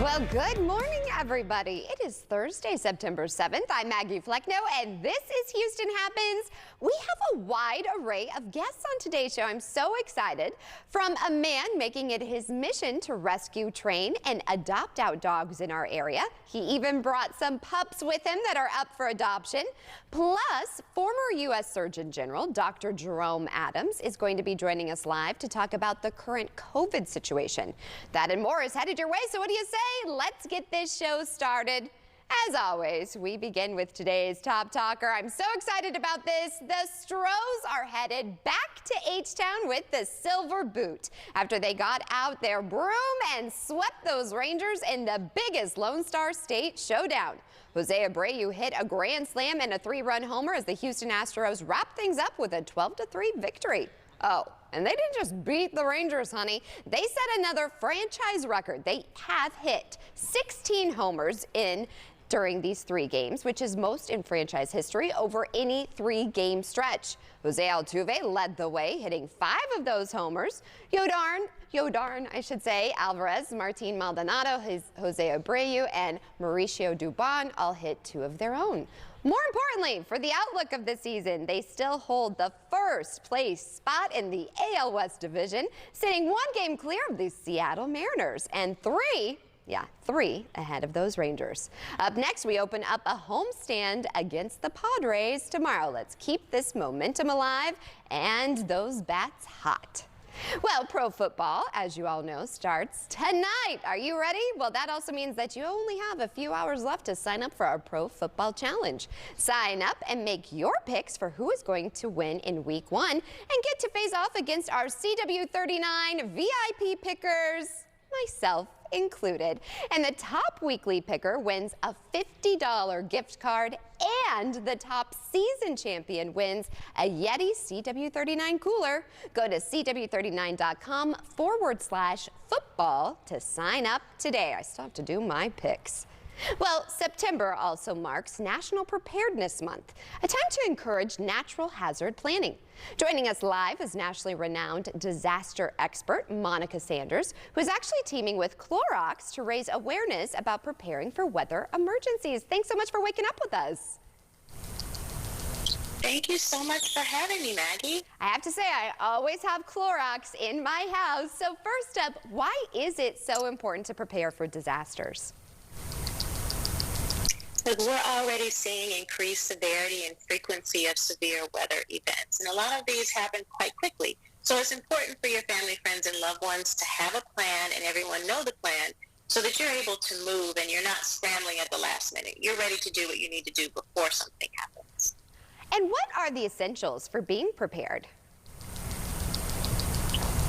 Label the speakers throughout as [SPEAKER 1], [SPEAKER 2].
[SPEAKER 1] Well, good morning, everybody. It is Thursday, September 7th. I'm Maggie Flecknoe, and this is Houston Happens. We have a wide array of guests on today's show. I'm so excited. From a man making it his mission to rescue, train, and adopt out dogs in our area. He even brought some pups with him that are up for adoption. Plus, former U.S. Surgeon General Dr. Jerome Adams is going to be joining us live to talk about the current COVID situation. That and more is headed your way, so what do you say? Let's get this show started. As always, we begin with today's top talker. I'm so excited about this. The Stros are headed back to H-Town with the silver boot after they got out their broom and swept those Rangers in the biggest Lone Star State showdown. Jose Abreu hit a grand slam and a 3-run homer as the Houston Astros wrapped things up with a 12-3 victory. Oh, and they didn't just beat the Rangers, honey. They set another franchise record. They have hit 16 homers during these 3 games, which is most in franchise history over any 3-game stretch. Jose Altuve led the way, hitting 5 of those homers. Yodarn, I should say, Alvarez, Martin Maldonado, Jose Abreu, and Mauricio Dubon all hit 2 of their own. More importantly, for the outlook of the season, they still hold the first place spot in the AL West division, sitting 1 game clear of the Seattle Mariners and 3 ahead of those Rangers. Up next, we open up a homestand against the Padres tomorrow. Let's keep this momentum alive and those bats hot. Well, pro football, as you all know, starts tonight. Are you ready? Well, that also means that you only have a few hours left to sign up for our Pro Football Challenge. Sign up and make your picks for who is going to win in Week 1 and get to face off against our CW39 VIP pickers, myself included. And the top weekly picker wins a $50 gift card, and the top season champion wins a Yeti CW39 cooler. Go to cw39.com/football to sign up today. I still have to do my picks. Well, September also marks National Preparedness Month, a time to encourage natural hazard planning. Joining us live is nationally renowned disaster expert Monica Sanders, who is actually teaming with Clorox to raise awareness about preparing for weather emergencies. Thanks so much for waking up with us.
[SPEAKER 2] Thank you so much for having me, Maggie.
[SPEAKER 1] I have to say, I always have Clorox in my house. So first up, why is it so important to prepare for disasters?
[SPEAKER 2] We're already seeing increased severity and frequency of severe weather events, and a lot of these happen quite quickly. So it's important for your family, friends, and loved ones to have a plan and everyone know the plan so that you're able to move and you're not scrambling at the last minute. You're ready to do what you need to do before something happens.
[SPEAKER 1] And what are the essentials for being prepared?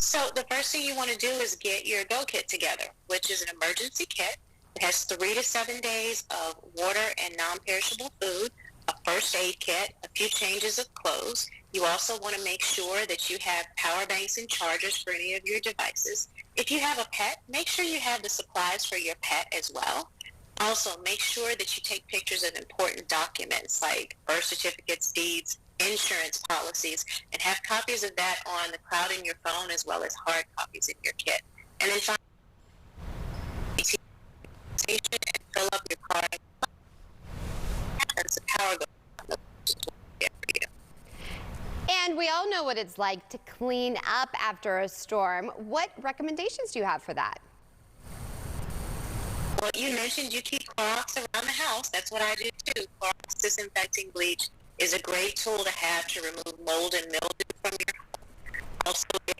[SPEAKER 2] So the first thing you want to do is get your Go Kit together, which is an emergency kit. It has 3 to 7 days of water and non-perishable food, a first aid kit, a few changes of clothes. You also want to make sure that you have power banks and chargers for any of your devices. If you have a pet, make sure you have the supplies for your pet as well. Also, make sure that you take pictures of important documents like birth certificates, deeds, insurance policies, and have copies of that on the cloud in your phone as well as hard copies in your kit. And then finally, and fill up your car as the power goes.
[SPEAKER 1] And we all know what it's like to clean up after a storm. What recommendations do you have for that?
[SPEAKER 2] Well, you mentioned you keep Clorox around the house. That's what I do too. Clorox disinfecting bleach is a great tool to have to remove mold and mildew from your home. Also, if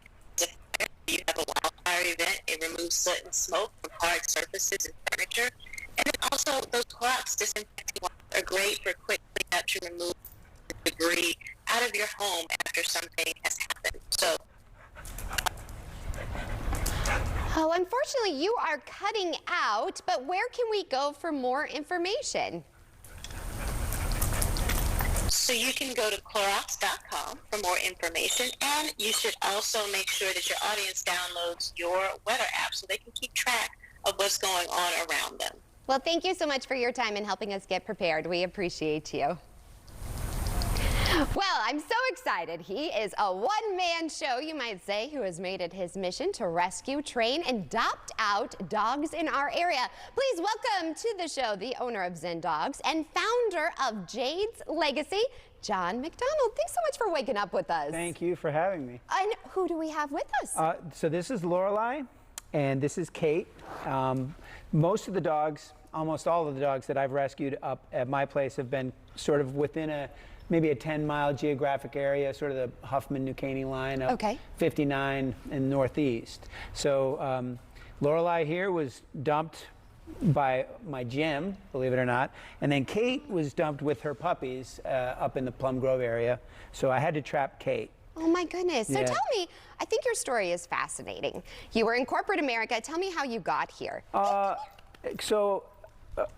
[SPEAKER 2] you have a wildfire event, it removes soot and smoke from hard surfaces and furniture. And then also, those Clorox disinfecting wipes are great for quick cleanup to remove debris out of your home after something has happened. So,
[SPEAKER 1] oh, unfortunately, you are cutting out, but where can we go for more information?
[SPEAKER 2] So you can go to Clorox.com for more information, and you should also make sure that your audience downloads your weather app so they can keep track of what's going on around them.
[SPEAKER 1] Well, thank you so much for your time and helping us get prepared. We appreciate you. Well, I'm so excited. He is a one-man show, you might say, who has made it his mission to rescue, train, and adopt out dogs in our area. Please welcome to the show the owner of Zen Dogs and founder of Jade's Legacy, John McDonald. Thanks so much for waking up with us.
[SPEAKER 3] Thank you for having me.
[SPEAKER 1] And who do we have with us?
[SPEAKER 3] So this is Lorelei, and this is Kate. Most of the dogs, almost all of the dogs that I've rescued up at my place have been sort of within maybe a 10-mile geographic area, sort of the Huffman-New Caney line of 59 in Northeast. So Lorelei here was dumped by my gym, believe it or not, and then Kate was dumped with her puppies up in the Plum Grove area. So I had to trap Kate.
[SPEAKER 1] Oh my goodness. So
[SPEAKER 3] Yeah.
[SPEAKER 1] tell me, I think your story is fascinating. You were in corporate America. Tell me how you got here.
[SPEAKER 3] So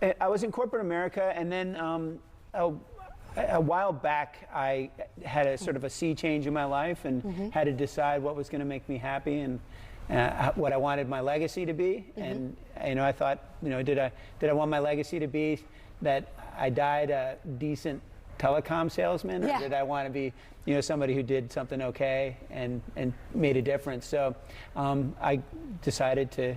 [SPEAKER 3] I was in corporate America, and then a while back I had a sort of a sea change in my life and had to decide what was going to make me happy and what I wanted my legacy to be. And I thought, did I want my legacy to be that I died a decent telecom salesman, or did I want to be somebody who did something okay and made a difference? So I decided to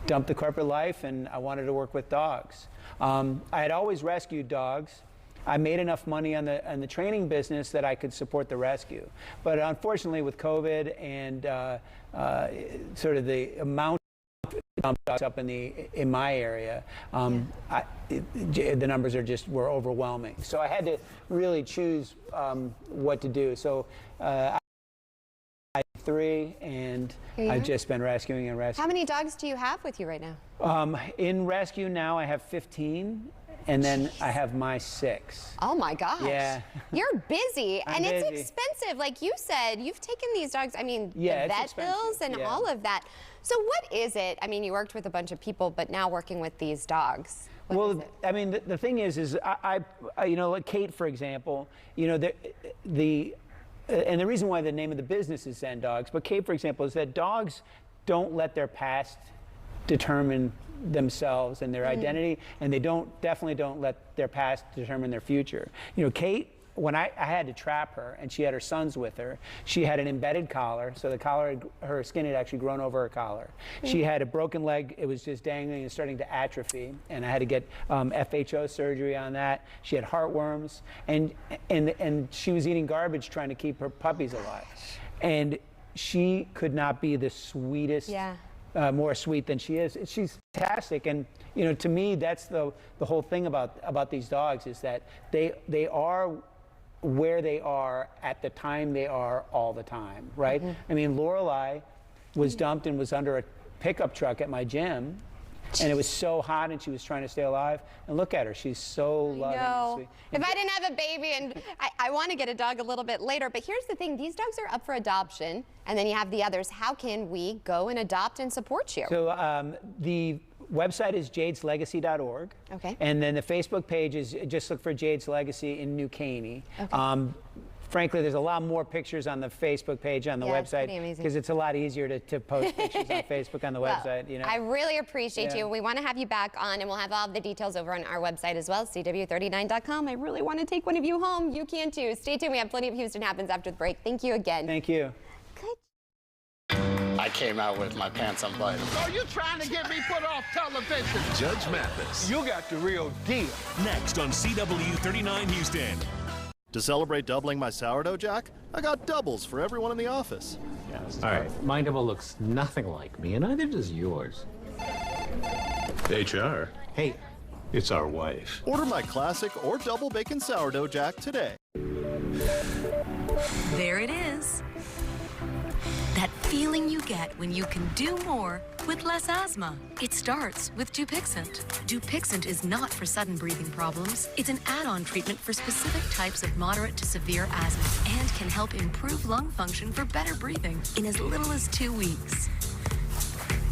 [SPEAKER 3] dump the corporate life, and I wanted to work with dogs. I had always rescued dogs. I made enough money on the training business that I could support the rescue. But unfortunately, with COVID and sort of the amount of dogs up in my area, the numbers were overwhelming. So I had to really choose what to do. So I have 3, and I've just been rescuing and rescuing.
[SPEAKER 1] How many dogs do you have with you right now?
[SPEAKER 3] In rescue now, I have 15. And then I have my 6.
[SPEAKER 1] Oh my gosh.
[SPEAKER 3] Yeah.
[SPEAKER 1] You're busy.
[SPEAKER 3] I'm
[SPEAKER 1] and it's
[SPEAKER 3] busy.
[SPEAKER 1] Expensive. Like you said, you've taken these dogs, the
[SPEAKER 3] it's
[SPEAKER 1] vet
[SPEAKER 3] expensive.
[SPEAKER 1] bills and all of that. So what is it? You worked with a bunch of people, but now working with these dogs. What is it?
[SPEAKER 3] The thing is I like Kate, for example, and the reason why the name of the business is Zen Dogs, but Kate, for example, is that dogs don't let their past determine themselves and their identity, and they definitely don't let their past determine their future. Kate, when I had to trap her and she had her sons with her, she had an embedded collar, so the collar, her skin had actually grown over her collar. She had a broken leg, it was just dangling and starting to atrophy, and I had to get FHO surgery on that. She had heartworms, and she was eating garbage trying to keep her puppies alive. And she could not be the sweetest, more sweet than she is. She's fantastic, and to me, that's the whole thing about these dogs, is that they are where they are at the time they are all the time, right? Lorelei was dumped and was under a pickup truck at my gym, and it was so hot, and she was trying to stay alive. And look at her; she's so loving and sweet.
[SPEAKER 1] If I didn't have a baby, and I want to get a dog a little bit later, but here's the thing: these dogs are up for adoption, and then you have the others. How can we go and adopt and support you?
[SPEAKER 3] So the website is jadeslegacy.org.
[SPEAKER 1] Okay.
[SPEAKER 3] And then the Facebook page is, just look for Jade's Legacy in New Caney.
[SPEAKER 1] Okay.
[SPEAKER 3] Frankly, there's a lot more pictures on the Facebook page on the website, because it's a lot easier to post pictures on Facebook on the website.
[SPEAKER 1] I really appreciate you. We want to have you back on, and we'll have all the details over on our website as well, CW39.com. I really want to take one of you home. You can too. Stay tuned. We have plenty of Houston Happens after the break. Thank you again.
[SPEAKER 3] Thank you.
[SPEAKER 1] Good.
[SPEAKER 4] I came out with my pants unbuttoned.
[SPEAKER 5] So you trying to get me put off television?
[SPEAKER 6] Judge Mathis.
[SPEAKER 5] You got the real deal.
[SPEAKER 6] Next on CW39 Houston.
[SPEAKER 7] To celebrate doubling my sourdough, Jack, I got doubles for everyone in the office.
[SPEAKER 8] All right, my double looks nothing like me, and neither does yours.
[SPEAKER 6] HR.
[SPEAKER 8] Hey,
[SPEAKER 6] It's our wife.
[SPEAKER 7] Order my classic or double bacon sourdough, Jack, today.
[SPEAKER 9] There it is. That feeling you get when you can do more with less asthma. It starts with Dupixent. Dupixent is not for sudden breathing problems. It's an add-on treatment for specific types of moderate to severe asthma and can help improve lung function for better breathing in as little as 2 weeks.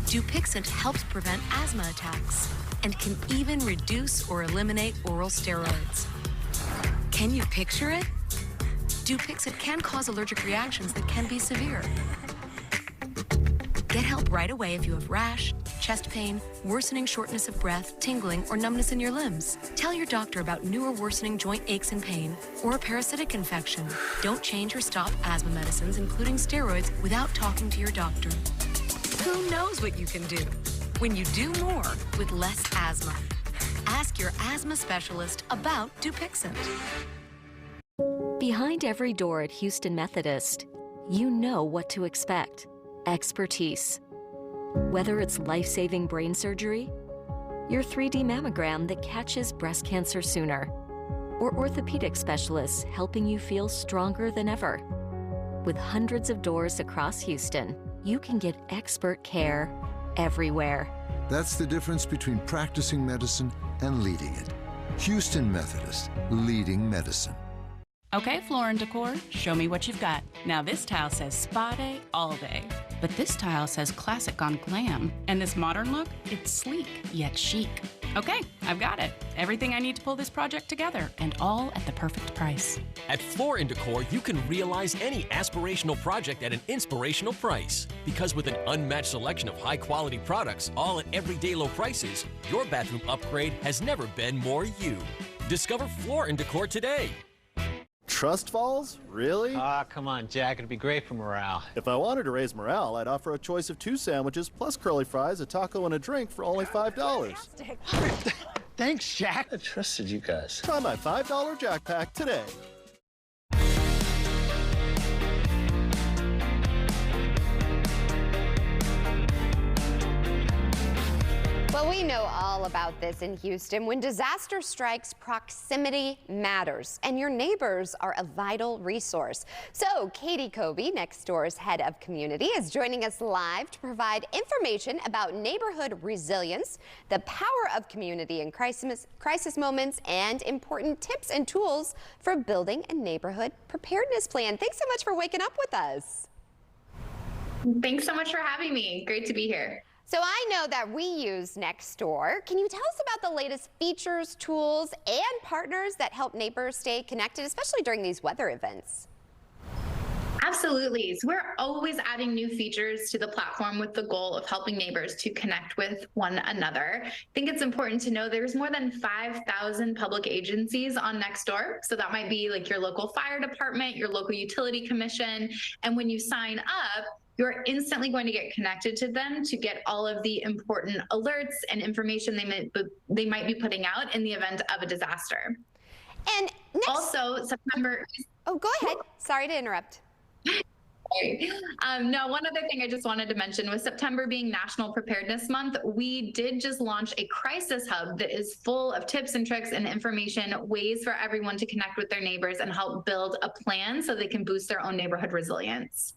[SPEAKER 9] Dupixent helps prevent asthma attacks and can even reduce or eliminate oral steroids. Can you picture it? Dupixent can cause allergic reactions that can be severe. Get help right away if you have rash, chest pain, worsening shortness of breath, tingling, or numbness in your limbs. Tell your doctor about new or worsening joint aches and pain or a parasitic infection. Don't change or stop asthma medicines, including steroids, without talking to your doctor. Who knows what you can do when you do more with less asthma? Ask your asthma specialist about Dupixent.
[SPEAKER 10] Behind every door at Houston Methodist, you know what to expect. Expertise. Whether it's life-saving brain surgery, your 3D mammogram that catches breast cancer sooner, or orthopedic specialists helping you feel stronger than ever. With hundreds of doors across Houston, you can get expert care everywhere.
[SPEAKER 11] That's the difference between practicing medicine and leading it. Houston Methodist, leading medicine.
[SPEAKER 12] Okay, Floor & Decor, show me what you've got. Now this tile says spa day all day, but this tile says classic on glam. And this modern look, it's sleek yet chic. Okay, I've got it. Everything I need to pull this project together, and all at the perfect price.
[SPEAKER 6] At Floor & Decor, you can realize any aspirational project at an inspirational price. Because with an unmatched selection of high-quality products, all at everyday low prices, your bathroom upgrade has never been more you. Discover Floor & Decor today.
[SPEAKER 7] Trust falls? Really?
[SPEAKER 8] Ah, come on, Jack. It'd be great for morale.
[SPEAKER 7] If I wanted to raise morale, I'd offer a choice of 2 sandwiches plus curly fries, a taco, and a drink for only $5.
[SPEAKER 5] Thanks, Jack.
[SPEAKER 4] I trusted you guys.
[SPEAKER 7] Try my $5 Jack Pack today.
[SPEAKER 1] Well, we know all about this in Houston. When disaster strikes, proximity matters, and your neighbors are a vital resource. So Katie Kobe, Nextdoor's head of community, is joining us live to provide information about neighborhood resilience, the power of community in crisis moments, and important tips and tools for building a neighborhood preparedness plan. Thanks so much for waking up with us.
[SPEAKER 13] Thanks so much for having me. Great to be here.
[SPEAKER 1] So I know that we use Nextdoor. Can you tell us about the latest features, tools, and partners that help neighbors stay connected, especially during these weather events?
[SPEAKER 13] Absolutely. So we're always adding new features to the platform with the goal of helping neighbors to connect with one another. I think it's important to know there's more than 5,000 public agencies on Nextdoor. So that might be like your local fire department, your local utility commission. And when you sign up, you're instantly going to get connected to them to get all of the important alerts and information they might be putting out in the event of a disaster.
[SPEAKER 1] And
[SPEAKER 13] also, September.
[SPEAKER 1] Oh, go ahead. Sorry to interrupt.
[SPEAKER 13] No, one other thing I just wanted to mention, with September being National Preparedness Month, we did just launch a crisis hub that is full of tips and tricks and information, ways for everyone to connect with their neighbors and help build a plan so they can boost their own neighborhood resilience.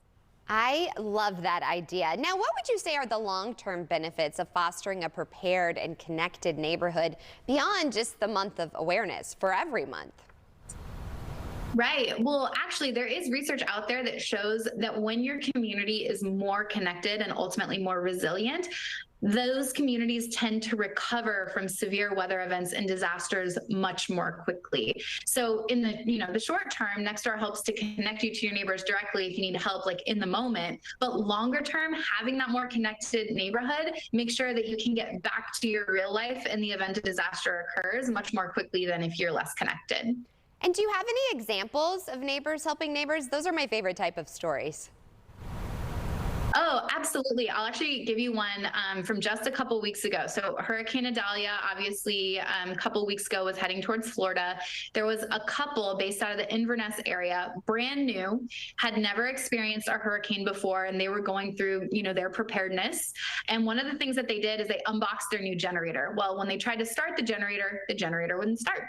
[SPEAKER 1] I love that idea. Now, what would you say are the long-term benefits of fostering a prepared and connected neighborhood beyond just the month of awareness, for every month?
[SPEAKER 13] Right. Well, actually, there is research out there that shows that when your community is more connected and ultimately more resilient, those communities tend to recover from severe weather events and disasters much more quickly. So in the short term, Nextdoor helps to connect you to your neighbors directly if you need help, like in the moment. But longer term, having that more connected neighborhood makes sure that you can get back to your real life in the event a disaster occurs much more quickly than if you're less connected.
[SPEAKER 1] And do you have any examples of neighbors helping neighbors? Those are my favorite type of stories.
[SPEAKER 13] Oh, absolutely. I'll actually give you one from just a couple weeks ago. So Hurricane Idalia, obviously, a couple weeks ago was heading towards Florida. There was a couple based out of the Inverness area, brand new, had never experienced a hurricane before, and they were going through, their preparedness. And one of the things that they did is they unboxed their new generator. Well, when they tried to start the generator wouldn't start.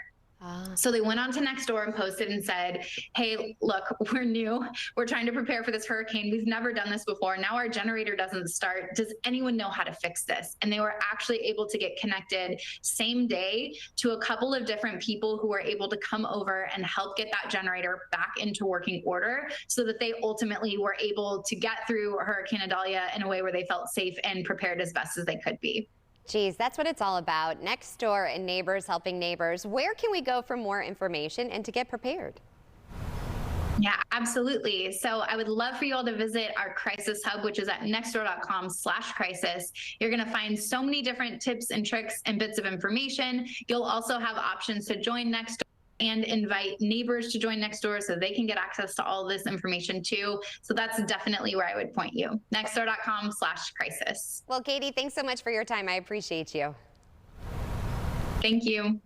[SPEAKER 13] So they went on to Nextdoor and posted and said, hey, look, we're new. We're trying to prepare for this hurricane. We've never done this before. Now our generator doesn't start. Does anyone know how to fix this? And they were actually able to get connected same day to a couple of different people who were able to come over and help get that generator back into working order so that they ultimately were able to get through Hurricane Idalia in a way where they felt safe and prepared as best as they could be.
[SPEAKER 1] Geez, that's what it's all about. Nextdoor and neighbors helping neighbors. Where can we go for more information and to get prepared?
[SPEAKER 13] Yeah, absolutely. So I would love for you all to visit our crisis hub, which is at nextdoor.com/crisis. You're going to find so many different tips and tricks and bits of information. You'll also have options to join Nextdoor and invite neighbors to join Nextdoor so they can get access to all this information too. So that's definitely where I would point you. Nextdoor.com/crisis.
[SPEAKER 1] Well, Katie, thanks so much for your time. I appreciate you.
[SPEAKER 13] Thank you.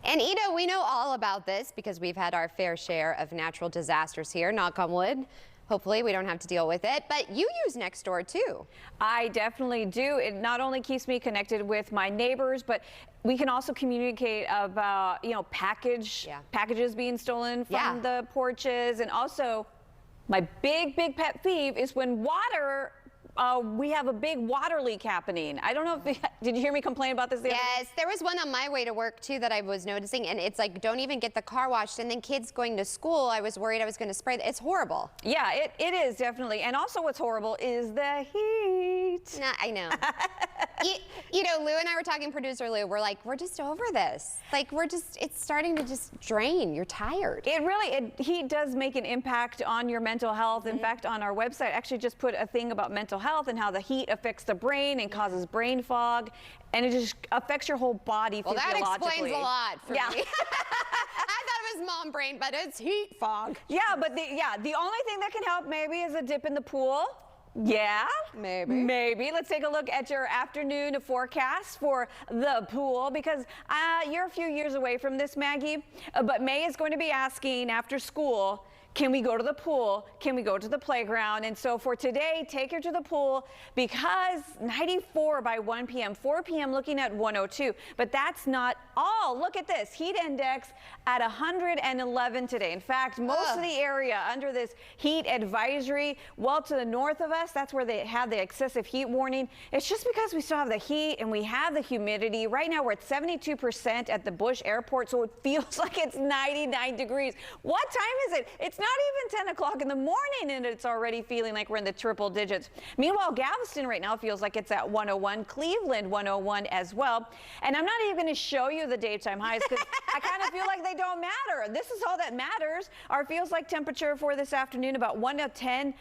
[SPEAKER 1] And Ida, we know all about this because we've had our fair share of natural disasters here, knock on wood. Hopefully we don't have to deal with it, but you use Nextdoor too.
[SPEAKER 14] I definitely do. It not only keeps me connected with my neighbors, but we can also communicate about, packages being stolen from the porches. And also my big pet peeve is when water, we have a big water leak happening. I don't know if, did you hear me complain about this the other day?
[SPEAKER 1] Yes, there was one on my way to work too that I was noticing, and it's like, don't even get the car washed, and then kids going to school, I was worried I was going to spray. It's horrible.
[SPEAKER 14] Yeah, it is definitely. And also what's horrible is the heat.
[SPEAKER 1] Nah, I know. you know, Lou and I were talking, producer Lou, we're like, we're just over this. Like, it's starting to just drain. You're tired.
[SPEAKER 14] Heat does make an impact on your mental health. In fact, on our website, actually just put a thing about mental health and how the heat affects the brain and causes brain fog, and it just affects your whole body physiologically.
[SPEAKER 1] Well, that explains a lot for me. I thought it was mom brain, but it's heat fog.
[SPEAKER 14] Yeah, but the only thing that can help maybe is a dip in the pool. Yeah, maybe. Let's take a look at your afternoon forecast for the pool, because you're a few years away from this, Maggie, but May is going to be asking after school, can we go to the pool? Can we go to the playground? And so for today, take her to the pool, because 94 by 1 p.m., 4 p.m. looking at 102. But that's not all. Look at this. Heat index at 111 today. In fact, most of the area under this heat advisory, well to the north of us, that's where they have the excessive heat warning. It's just because we still have the heat and we have the humidity. Right now we're at 72% at the Bush Airport, so it feels like it's 99 degrees. What time is it? It's not even 10 o'clock in the morning and it's already feeling like we're in the triple digits. Meanwhile, Galveston right now feels like it's at 101, Cleveland 101 as well. And I'm not even going to show you the daytime highs because I kind of feel like they don't matter. This is all that matters. Our feels like temperature for this afternoon about 110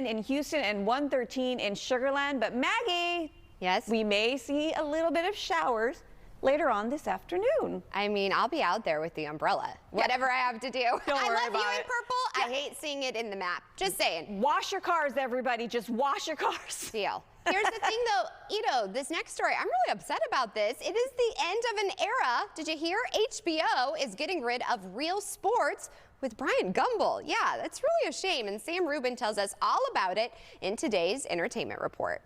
[SPEAKER 14] in Houston and 113 in Sugar Land. But Maggie,
[SPEAKER 1] yes,
[SPEAKER 14] we may see a little bit of showers later on this afternoon.
[SPEAKER 1] I mean, I'll be out there with the umbrella, whatever I have to do.
[SPEAKER 14] Don't worry
[SPEAKER 1] I love
[SPEAKER 14] about
[SPEAKER 1] you in
[SPEAKER 14] it.
[SPEAKER 1] purple. I hate seeing it in the map. Just saying.
[SPEAKER 14] Wash your cars, everybody. Just wash your cars.
[SPEAKER 1] Deal. Here's the thing, though, this next story, I'm really upset about this. It is the end of an era. Did you hear? HBO is getting rid of Real Sports with Bryant Gumbel. Yeah, that's really a shame. And Sam Rubin tells us all about it in today's Entertainment Report.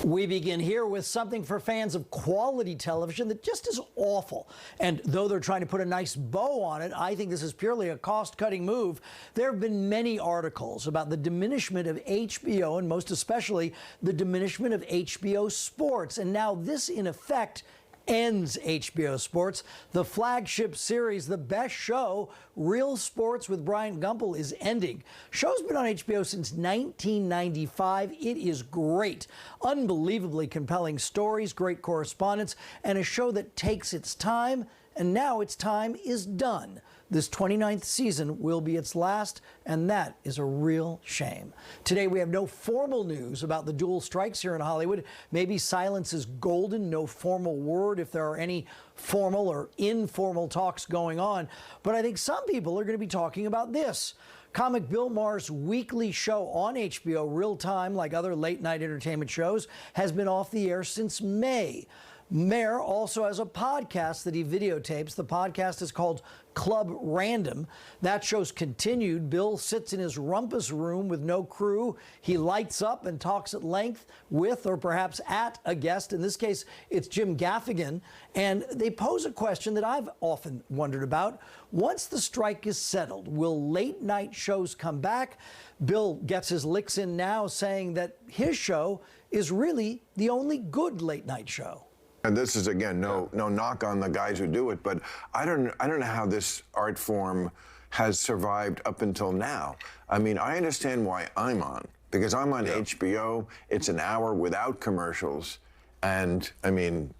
[SPEAKER 15] We begin here with something for fans of quality television that just is awful. And though they're trying to put a nice bow on it, I think this is purely a cost-cutting move. There have been many articles about the diminishment of HBO, and most especially the diminishment of HBO Sports. And now this, in effect, ends HBO Sports. The flagship series, the best show, Real Sports with Bryant Gumbel, is ending. Show's been on HBO since 1995. It is great. Unbelievably compelling stories, great correspondence, and a show that takes its time, and now its time is done. This 29th season will be its last, and that is a real shame. Today, we have no formal news about the dual strikes here in Hollywood. Maybe silence is golden, no formal word if there are any formal or informal talks going on. But I think some people are going to be talking about this. Comic Bill Maher's weekly show on HBO, Real Time, like other late-night entertainment shows, has been off the air since May. Maher also has a podcast that he videotapes. The podcast is called Club Random. That show's continued. Bill sits in his rumpus room with no crew. He lights up and talks at length with, or perhaps at, a guest. In this case, it's Jim Gaffigan. And they pose a question that I've often wondered about. Once the strike is settled, will late-night shows come back? Bill gets his licks in now, saying that his show is really the only good late-night show.
[SPEAKER 16] And this is, again, no knock on the guys who do it, but I don't know how this art form has survived up until now. I mean, I understand why I'm on, because I'm on HBO. It's an hour without commercials, and I mean,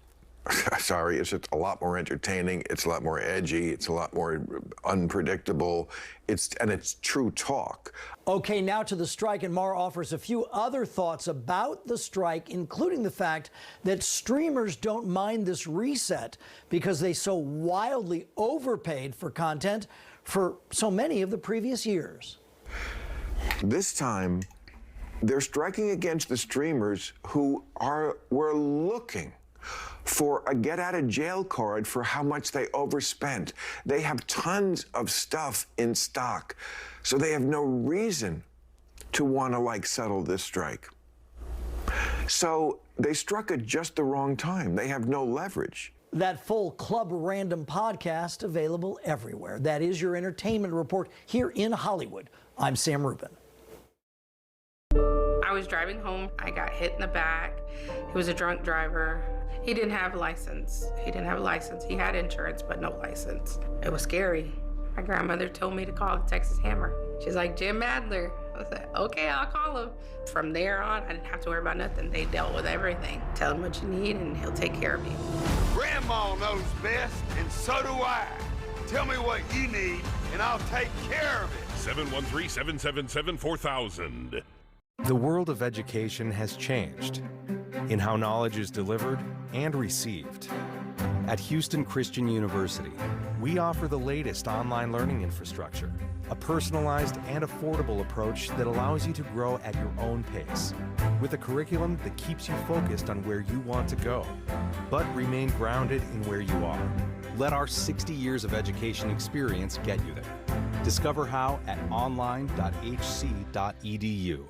[SPEAKER 16] sorry, it's just a lot more entertaining. It's a lot more edgy. It's a lot more unpredictable. It's true talk.
[SPEAKER 15] Okay, now to the strike, and Mara offers a few other thoughts about the strike, including the fact that streamers don't mind this reset because they so wildly overpaid for content for so many of the previous years.
[SPEAKER 16] This time, they're striking against the streamers who were looking for a get-out-of-jail card for how much they overspent. They have tons of stuff in stock, so they have no reason to want to, settle this strike. So they struck at just the wrong time. They have no leverage.
[SPEAKER 15] That full Club Random podcast available everywhere. That is your entertainment report here in Hollywood. I'm Sam Rubin.
[SPEAKER 17] I was driving home. I got hit in the back. He was a drunk driver. He didn't have a license. He had insurance, but no license. It was scary. My grandmother told me to call the Texas Hammer. She's like, Jim Adler. I said, okay, I'll call him. From there on, I didn't have to worry about nothing. They dealt with everything. Tell him what you need and he'll take care of you.
[SPEAKER 18] Grandma knows best, and so do I. Tell me what you need, and I'll take care of it.
[SPEAKER 19] 713-777-4000. The world of education has changed in how knowledge is delivered and received. At Houston Christian University, we offer the latest online learning infrastructure, a personalized and affordable approach that allows you to grow at your own pace, with a curriculum that keeps you focused on where you want to go, but remain grounded in where you are. Let our 60 years of education experience get you there. Discover how at online.hc.edu.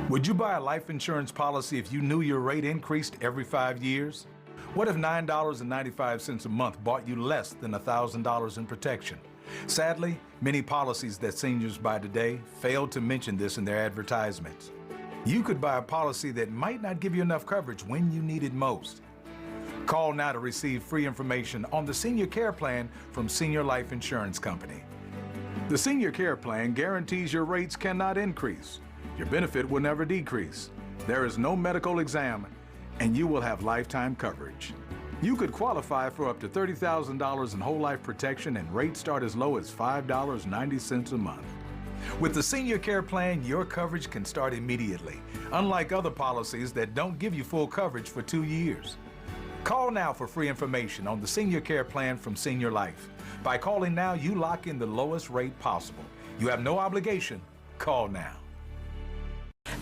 [SPEAKER 20] Would you buy a life insurance policy if you knew your rate increased every 5 years? What if $9.95 a month bought you less than $1,000 in protection? Sadly, many policies that seniors buy today fail to mention this in their advertisements. You could buy a policy that might not give you enough coverage when you need it most. Call now to receive free information on the Senior Care Plan from Senior Life Insurance Company. The Senior Care Plan guarantees your rates cannot increase. Your benefit will never decrease. There is no medical exam, and you will have lifetime coverage. You could qualify for up to $30,000 in whole life protection, and rates start as low as $5.90 a month. With the Senior Care Plan, your coverage can start immediately, unlike other policies that don't give you full coverage for 2 years. Call now for free information on the Senior Care Plan from Senior Life. By calling now, you lock in the lowest rate possible. You have no obligation. Call now.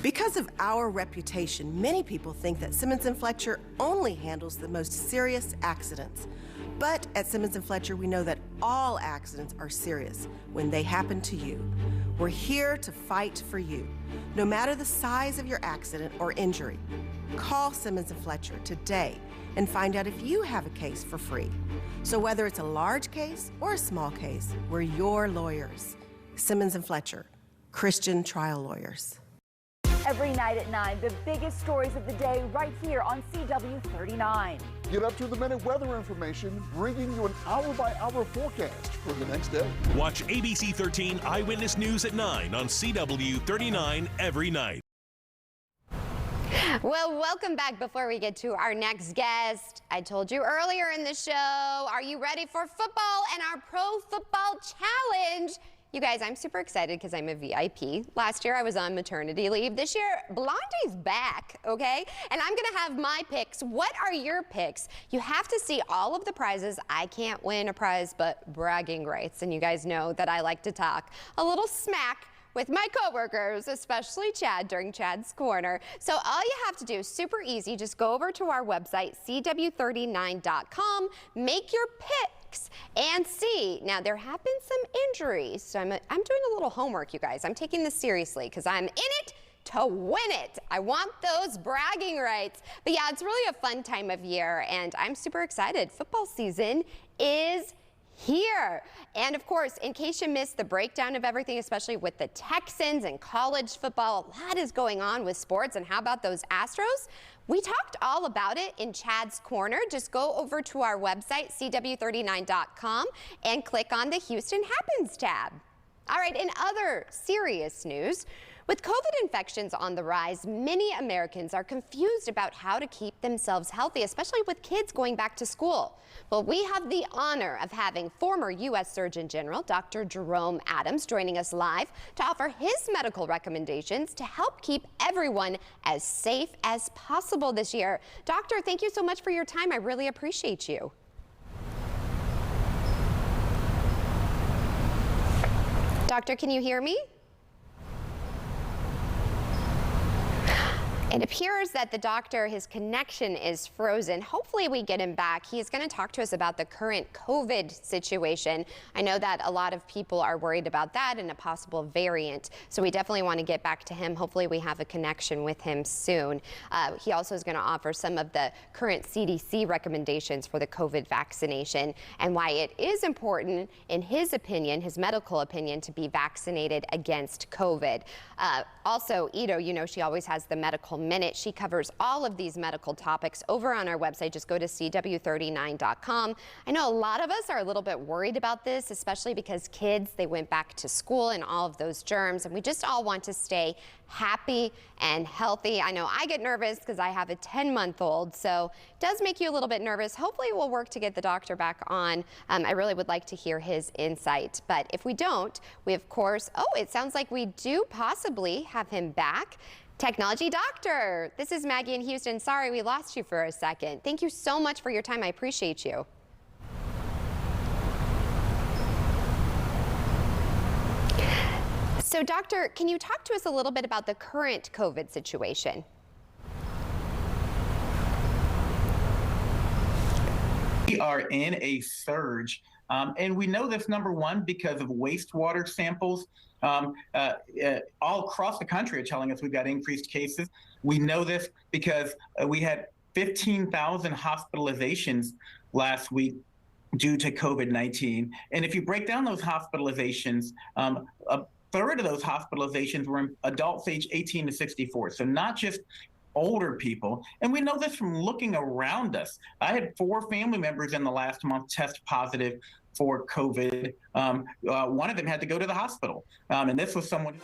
[SPEAKER 21] Because of our reputation, many people think that Simmons & Fletcher only handles the most serious accidents. But at Simmons & Fletcher, we know that all accidents are serious when they happen to you. We're here to fight for you, no matter the size of your accident or injury. Call Simmons & Fletcher today and find out if you have a case for free. So whether it's a large case or a small case, we're your lawyers. Simmons & Fletcher, Christian trial lawyers.
[SPEAKER 22] Every night at 9, the biggest stories of the day right here on CW 39.
[SPEAKER 23] Get up to the minute weather information, bringing you an hour-by-hour forecast for the next day.
[SPEAKER 24] Watch ABC 13 Eyewitness News at 9 on CW 39 every night.
[SPEAKER 1] Well, welcome back. Before we get to our next guest, I told you earlier in the show, are you ready for football and our Pro Football Challenge? You guys, I'm super excited because I'm a VIP. Last year I was on maternity leave. This year, Blondie's back, okay? And I'm gonna have my picks. What are your picks? You have to see all of the prizes. I can't win a prize, but bragging rights. And you guys know that I like to talk a little smack with my coworkers, especially Chad, during Chad's Corner. So all you have to do is super easy. Just go over to our website, CW39.com, make your picks, and see. Now, there have been some injuries, so I'm doing a little homework, you guys. I'm taking this seriously because I'm in it to win it. I want those bragging rights. But yeah, it's really a fun time of year, and I'm super excited. Football season is here. And of course, in case you missed the breakdown of everything, especially with the Texans and college football, a lot is going on with sports. And how about those Astros? We talked all about it in Chad's Corner. Just go over to our website, CW39.com, and click on the Houston Happens tab. All right, in other serious news, With COVID infections on the rise, many Americans are confused about how to keep themselves healthy, especially with kids going back to school. Well, we have the honor of having former U.S. Surgeon General Dr. Jerome Adams joining us live to offer his medical recommendations to help keep everyone as safe as possible this year. Doctor, thank you so much for your time. I really appreciate you. Doctor, can you hear me? It appears that the doctor, his connection is frozen. Hopefully we get him back. He is going to talk to us about the current COVID situation. I know that a lot of people are worried about that and a possible variant. So we definitely want to get back to him. Hopefully we have a connection with him soon. He also is going to offer some of the current CDC recommendations for the COVID vaccination and why it is important, in his opinion, his medical opinion, to be vaccinated against COVID. Also, Ito, you know, she always has the medical minute. She covers all of these medical topics over on our website. Just go to CW39.com. I know a lot of us are a little bit worried about this, especially because kids, they went back to school and all of those germs, and we just all want to stay happy and healthy. I know I get nervous because I have a 10-month-old, so it does make you a little bit nervous. Hopefully we'll work to get the doctor back on. I really would like to hear his insight, but if we don't, we of course, it sounds like we do possibly have him back. Technology Doctor, this is Maggie in Houston. Sorry we lost you for a second. Thank you so much for your time. I appreciate you. So, Doctor, can you talk to us a little bit about the current COVID situation?
[SPEAKER 2] We are in a surge, and we know this, number one, because of wastewater samples. All across the country are telling us we've got increased cases. We know this because we had 15,000 hospitalizations last week due to COVID-19. And if you break down those hospitalizations, a third of those hospitalizations were in adults age 18 to 64. So not just older people. And we know this from looking around us. I had 4 family members in the last month test positive for COVID. One of them had to go to the hospital. And this was someone.